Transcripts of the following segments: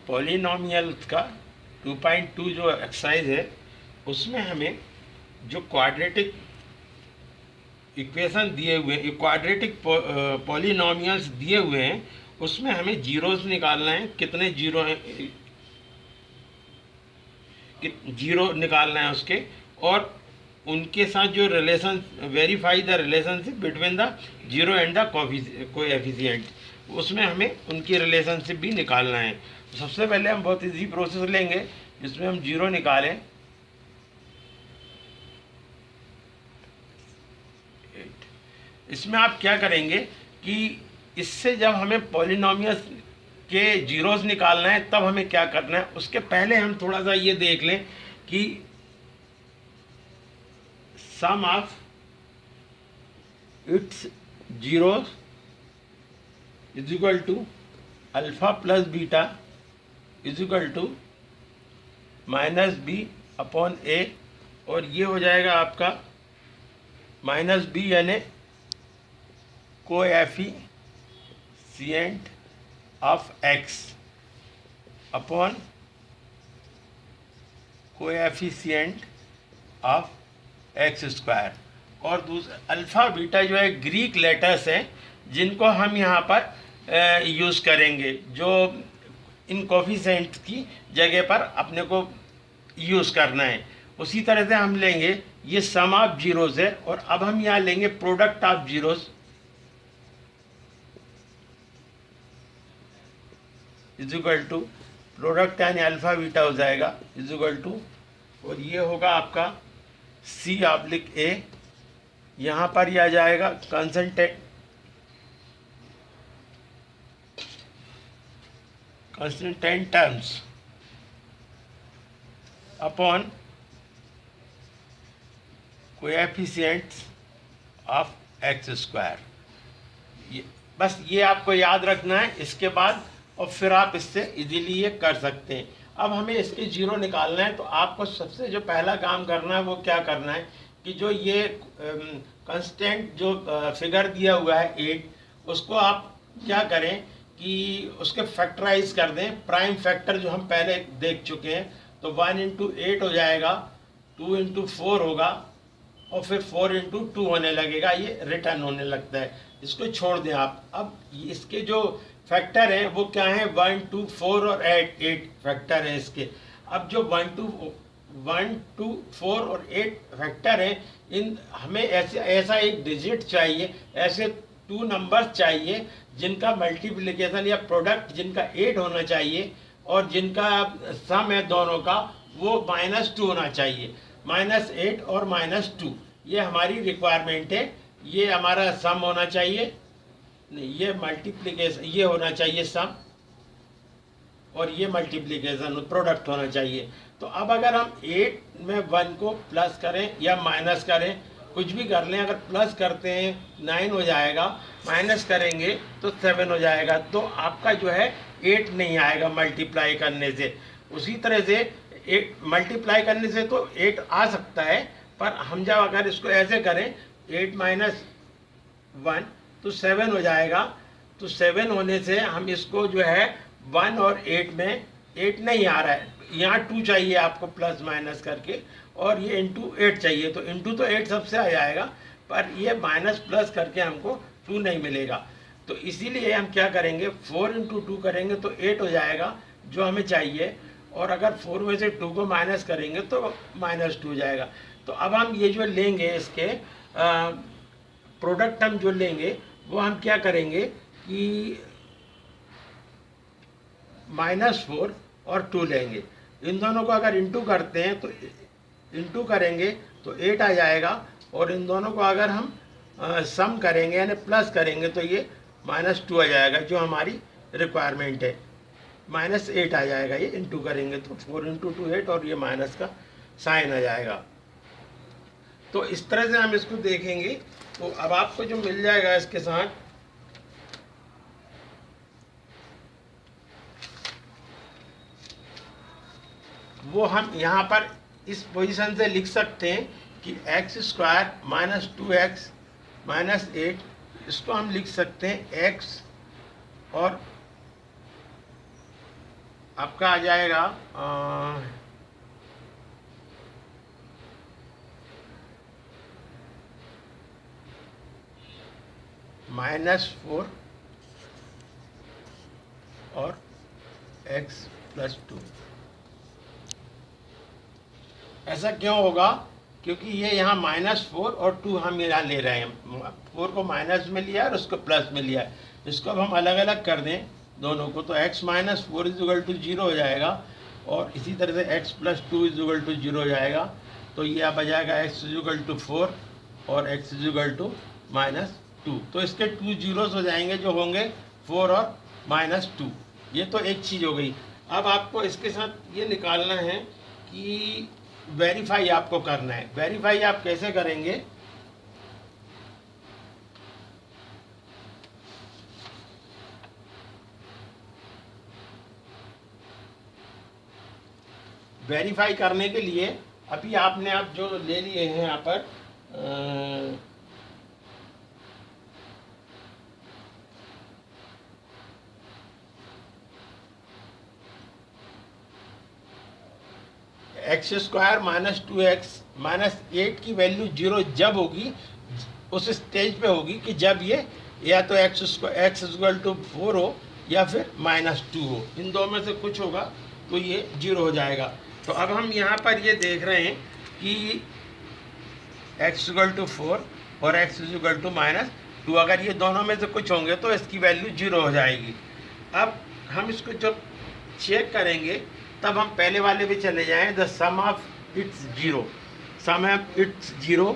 Polynomials का 2.2 जो exercise है उसमें हमें जो क्वाड्रेटिक इक्वेशन दिए हुए हैं, क्वाड्रेटिक पॉलिनोमियल्स दिए हुए हैं, उसमें हमें जीरोस निकालना है। कितने जीरो हैं, जीरो निकालना है उसके, और उनके साथ जो relation, verify the relationship between the zero and the coefficient, उसमें हमें उनकी रिलेशनशिप भी निकालना है। तो सबसे पहले हम बहुत इजी प्रोसेस लेंगे जिसमें हम जीरो निकालें। इसमें आप क्या करेंगे कि इससे जब हमें पॉलिनोमियल्स के जीरोस निकालना है तब हमें क्या करना है, उसके पहले हम थोड़ा सा ये देख लें कि sum of its zeros is equal to alpha plus beta is equal to minus B upon A, और ये हो जाएगा आपका माइनस बी यानी coefficient of X upon coefficient of X square. और दूसरा अल्फ़ा बीटा जो है ग्रीक लेटर्स हैं जिनको हम यहाँ पर यूज़ करेंगे, जो इन कोफिशिएंट की जगह पर अपने को यूज़ करना है। उसी तरह से हम लेंगे ये सम ऑफ जीरोस है, और अब हम यहाँ लेंगे product of zeros is equal to product यानी अल्फ़ा बीटा हो जाएगा इज इक्वल टू, और ये होगा आपका सी ऑब्लिक ए, यहाँ पर यह आ जाएगा constant terms upon coefficients of X square. बस ये आपको याद रखना है। इसके बाद और फिर आप इससे इजीली ये कर सकते हैं। अब हमें इसके जीरो निकालना है, तो आपको सबसे जो पहला काम करना है वो क्या करना है कि जो ये कांस्टेंट जो फिगर दिया हुआ है 8, उसको आप क्या करें कि उसके फैक्टराइज कर दें। प्राइम फैक्टर जो हम पहले देख चुके हैं, तो 1 इंटू 8 हो जाएगा, 2 इंटू 4 होगा, और फिर 4 इंटू 2 होने लगेगा, ये रिटर्न होने लगता है। इसको छोड़ दें आप। अब इसके जो फैक्टर हैं वो क्या है, 1, 2, 4 और 8 फैक्टर हैं इसके। अब जो 1, 2, 4 और 8 फैक्टर हैं, इन हमें ऐसा एक डिजिट चाहिए, ऐसे 2 नंबर्स चाहिए जिनका मल्टीप्लिकेशन या प्रोडक्ट जिनका 8 होना चाहिए, और जिनका सम है दोनों का वो -2 होना चाहिए। -8 और -2 ये हमारी रिक्वायरमेंट है। ये हमारा सम होना चाहिए, नहीं ये मल्टीप्लिकेशन, ये होना चाहिए सम, और ये मल्टीप्लिकेशन प्रोडक्ट होना चाहिए। तो अब अगर हम 8 में 1 को प्लस करें या माइनस करें, कुछ भी कर लें, अगर प्लस करते हैं 9 हो जाएगा, माइनस करेंगे तो 7 हो जाएगा। तो आपका जो है 8 नहीं आएगा मल्टीप्लाई करने से। उसी तरह से 8 मल्टीप्लाई करने से तो 8 आ सकता है, पर हम जब अगर इसको ऐसे करें 8 माइनस 1 तो 7 हो जाएगा। तो 7 होने से हम इसको जो है 1 और 8 में 8 नहीं आ रहा है, यहाँ 2 चाहिए आपको प्लस माइनस करके, और ये इंटू 8 चाहिए। तो इंटू तो 8 सबसे आ जाएगा, पर ये माइनस प्लस करके हमको 2 नहीं मिलेगा। तो इसीलिए हम क्या करेंगे, 4 इंटू 2 करेंगे तो 8 हो जाएगा जो हमें चाहिए, और अगर 4 में से 2 को माइनस करेंगे तो -2 हो जाएगा। तो अब हम ये जो लेंगे इसके प्रोडक्ट हम जो लेंगे वो हम क्या करेंगे कि -4 और 2 लेंगे। इन दोनों को अगर इंटू करते हैं तो इंटू करेंगे तो 8 आ जाएगा, और इन दोनों को अगर हम सम करेंगे यानी प्लस करेंगे तो ये -2 आ जाएगा जो हमारी रिक्वायरमेंट है। -8 आ जाएगा, ये इंटू करेंगे तो 4 इंटू 2 8, और ये माइनस का साइन आ जाएगा। तो इस तरह से हम इसको देखेंगे। तो अब आपको जो मिल जाएगा इसके साथ, वो हम यहाँ पर इस पोजीशन से लिख सकते हैं कि x² - 2x - 8, इसको हम लिख सकते हैं x और आपका आ जाएगा -4 और x+2। ऐसा क्यों होगा? क्योंकि ये यहाँ -4 और 2 हम यहाँ ले रहे हैं। 4 को माइनस में लिया और उसको प्लस में लिया। इसको अब हम अलग अलग कर दें दोनों को, तो x-4 = 0 हो जाएगा और इसी तरह से x+2 = 0 हो जाएगा। तो ये अब आ जाएगा x = 4 और x = -2। तो इसके 2 जीरोस हो जाएंगे जो होंगे 4 और -2। ये तो एक चीज़ हो गई। अब आपको इसके साथ ये निकालना है कि वेरीफाई आपको करना है। वेरीफाई आप कैसे करेंगे? वेरीफाई करने के लिए अभी आपने आप जो ले लिए हैं यहाँ पर x² -2x -8 की वैल्यू 0 जब होगी, उस स्टेज पे होगी कि जब ये या तो x = 4 हो या फिर -2 हो। इन दो में से कुछ होगा तो ये 0 हो जाएगा। तो अब हम यहाँ पर ये देख रहे हैं कि x = 4 और x = -2, अगर ये दोनों में से कुछ होंगे तो इसकी वैल्यू 0 हो जाएगी। अब हम इसको जब चेक करेंगे तब हम पहले वाले भी चले जाएं, the sum of its 0, sum of its 0।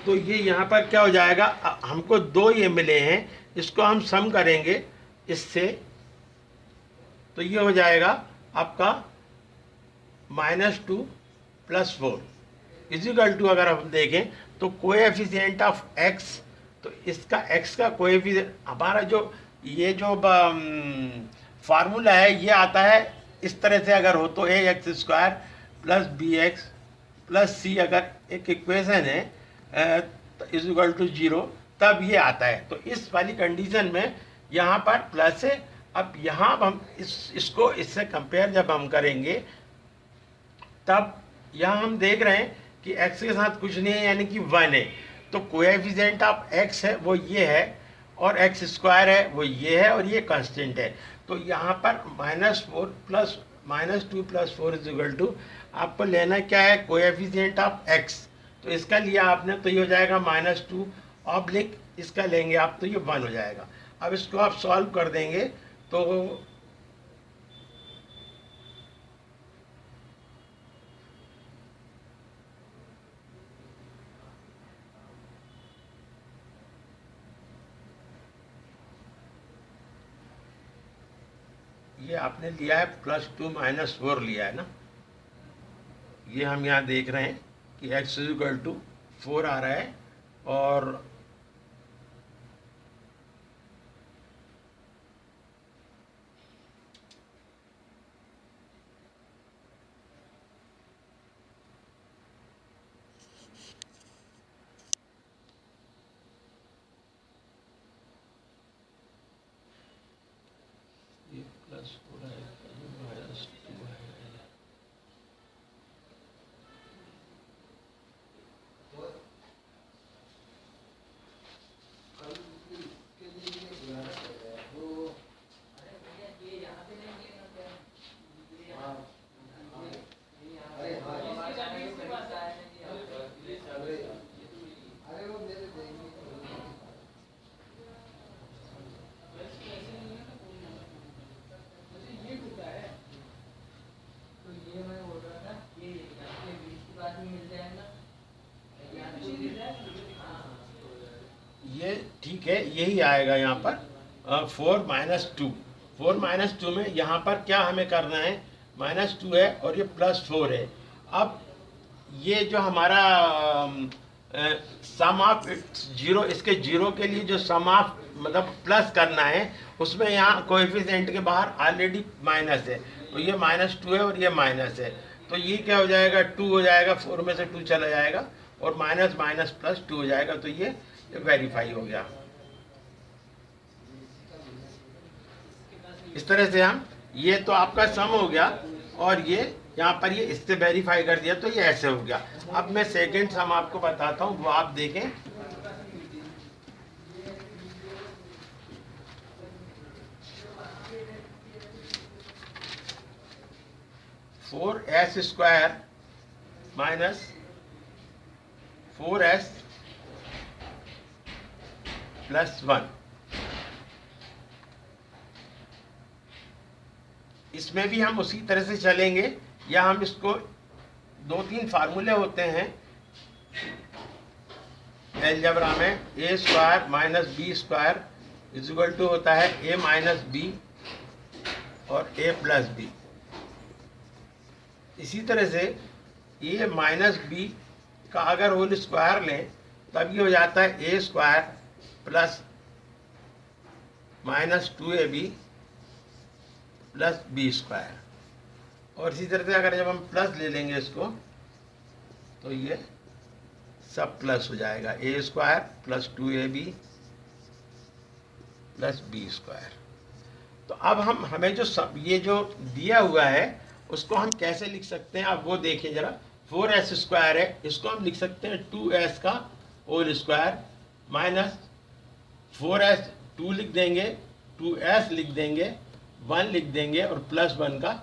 तो ये यहाँ पर क्या हो जाएगा? हमको 2 ये मिले हैं, इसको हम सम करेंगे इससे, तो ये हो जाएगा आपका -2 + 4 = अगर हम देखें तो कोएफिशिएंट ऑफ x, तो इसका x का कोएफिशिएंट हमारा जो ये जो फार्मूला है ये आता है इस तरह से, अगर हो तो ax² + bx + c, अगर एक इक्वेशन है = 0 तब ये आता है। तो इस वाली कंडीशन में यहाँ पर प्लस है। अब यहाँ हम इसको इससे कंपेयर जब हम करेंगे तब यहाँ हम देख रहे हैं कि x के साथ कुछ नहीं है, यानी कि 1 है। तो कोएफिशिएंट ऑफ x है वो ये है और x² है वो ये है और ये कांस्टेंट है। तो यहाँ पर -2 + 4 = आपको लेना क्या है? Coefficient of x। तो इसका लिया आपने तो ये हो जाएगा -2 ऑब्लिक इसका लेंगे आप तो ये 1 हो जाएगा। अब इसको आप सॉल्व कर देंगे तो ये आपने लिया है +2 - 4 लिया है ना। ये हम यहाँ देख रहे हैं कि x = 4 आ रहा है और ये +4 है, -2 है। ये ठीक है, यही आएगा यहाँ पर 4 - 2। 4 - 2 में यहाँ पर क्या हमें करना है? -2 है और ये +4 है। अब ये जो हमारा सम ऑफ 0, इसके 0 के लिए जो सम ऑफ मतलब प्लस करना है उसमें यहाँ कोएफिशिएंट के बाहर ऑलरेडी माइनस है, तो ये -2 है और ये माइनस है। तो ये क्या हो जाएगा? 2 हो जाएगा, 4 में से 2 चला जाएगा और माइनस +2 हो जाएगा। तो ये वेरीफाई हो गया। इस तरह से हम ये तो आपका सम हो गया, और ये यहाँ पर ये इससे वेरीफाई कर दिया तो ये ऐसे हो गया। अब मैं सेकंड सम आपको बताता हूँ, वो आप देखें। Four S square minus 4s plus 1, इसमें भी हम उसी तरह से चलेंगे, या हम इसको 2-3 फार्मूले होते हैं अलजेब्रा में। A square minus B square is equal to होता है ए माइनस बी और ए प्लस बी। इसी तरह से ए माइनस बी का अगर होल स्क्वायर लें तब ये हो जाता है A square plus minus 2ab plus B square. और इसी तरह से अगर जब हम प्लस ले लेंगे इसको तो ये सब प्लस हो जाएगा, A square plus 2ab plus B square. तो अब हमें जो ये जो दिया हुआ है उसको हम कैसे लिख सकते हैं, आप वो देखिए जरा। 4s स्क्वायर है, इसको हम लिख सकते हैं 2s का होल स्क्वायर माइनस 4s 2 लिख देंगे, 2s लिख देंगे, 1 लिख देंगे और प्लस 1 का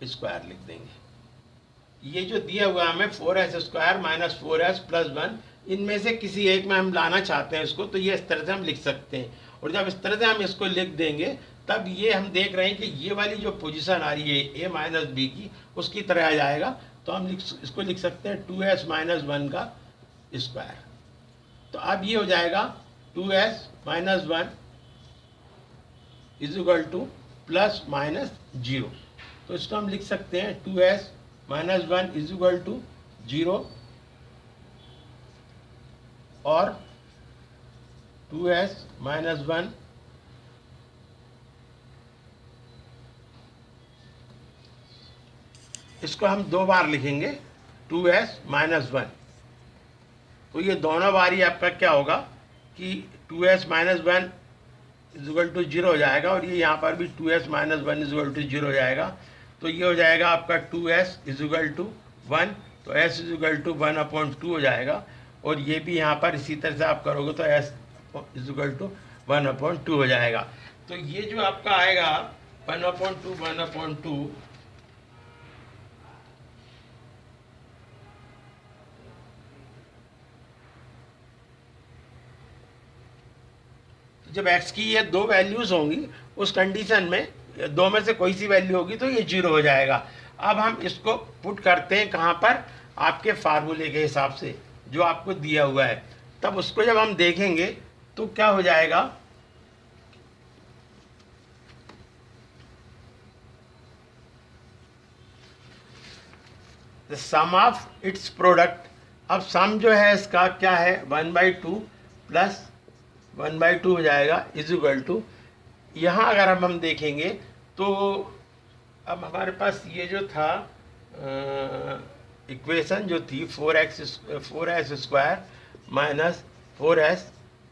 स्क्वायर लिख देंगे। ये जो दिया हुआ हमें 4s square minus 4s plus 1, इनमें से किसी एक में हम लाना चाहते हैं इसको, तो ये इस तरह से हम लिख सकते हैं। और जब इस तरह से हम इसको लिख देंगे तब ये हम देख रहे हैं कि ये वाली जो पोजीशन आ रही है a माइनस बी की, उसकी तरह आ जाएगा। तो हम इसको लिख सकते हैं 2s माइनस 1 का स्क्वायर। तो अब ये हो जाएगा 2s minus 1 is equal two plus minus 0। तो इसको हम लिख सकते हैं 2s minus 1 is equal to 0 और 2s माइनस 1 इसको हम 2 बार लिखेंगे 2s माइनस 1। तो ये दोनों बारी आपका क्या होगा कि 2s minus 1 is equal to 0 हो जाएगा, और ये यहाँ पर भी 2s minus 1 is equal to 0 हो जाएगा। तो ये हो जाएगा आपका 2s इज इक्वल टू 1, तो s इज इक्वल टू 1/2 हो जाएगा। और ये भी यहाँ पर इसी तरह से आप करोगे तो s इज इक्वल टू 1/2 हो जाएगा। तो ये जो आपका आएगा 1/2 जब x की ये 2 वैल्यूज होंगी उस कंडीशन में 2 में से कोई सी वैल्यू होगी तो ये 0 हो जाएगा। अब हम इसको पुट करते हैं कहाँ पर, आपके फार्मूले के हिसाब से जो आपको दिया हुआ है। तब उसको जब हम देखेंगे तो क्या हो जाएगा, the sum of its product. अब सम जो है इसका क्या है 1/2 प्लस 1/2 हो जाएगा इज इक्वल टू, यहाँ अगर हम देखेंगे तो अब हमारे पास ये जो था इक्वेशन जो थी 4s स्क्वायर माइनस 4s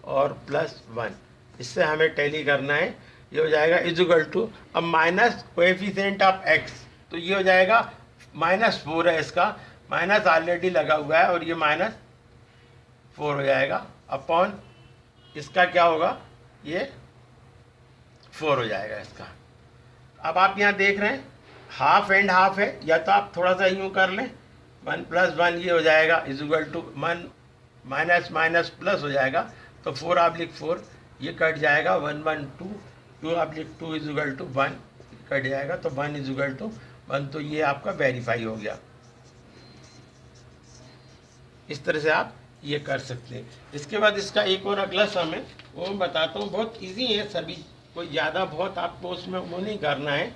और प्लस 1, इससे हमें टैली करना है। ये हो जाएगा इज इक्वल टू, अब माइनस कोएफिशिएंट ऑफ x, तो ये हो जाएगा -4 है, इसका माइनस ऑलरेडी लगा हुआ है और ये -4 हो जाएगा अपॉन इसका क्या होगा, ये 4 हो जाएगा इसका। अब आप यहाँ देख रहे हैं हाफ एंड हाफ है, या तो आप थोड़ा सा यूँ कर लें 1 + 1 ये हो जाएगा is equal to 1 minus minus plus हो जाएगा, तो 4/4 ये कट जाएगा 1 1 2 2/2 इज इक्वल टू 1 कट जाएगा, तो 1 इज इक्वल टू 1, तो ये आपका वेरीफाई हो गया। इस तरह से आप ये कर सकते हैं। इसके बाद इसका एक और अगला सम है वो मैं बताता हूँ, बहुत इजी है सभी, कोई ज़्यादा बहुत आपको उसमें वो नहीं करना है।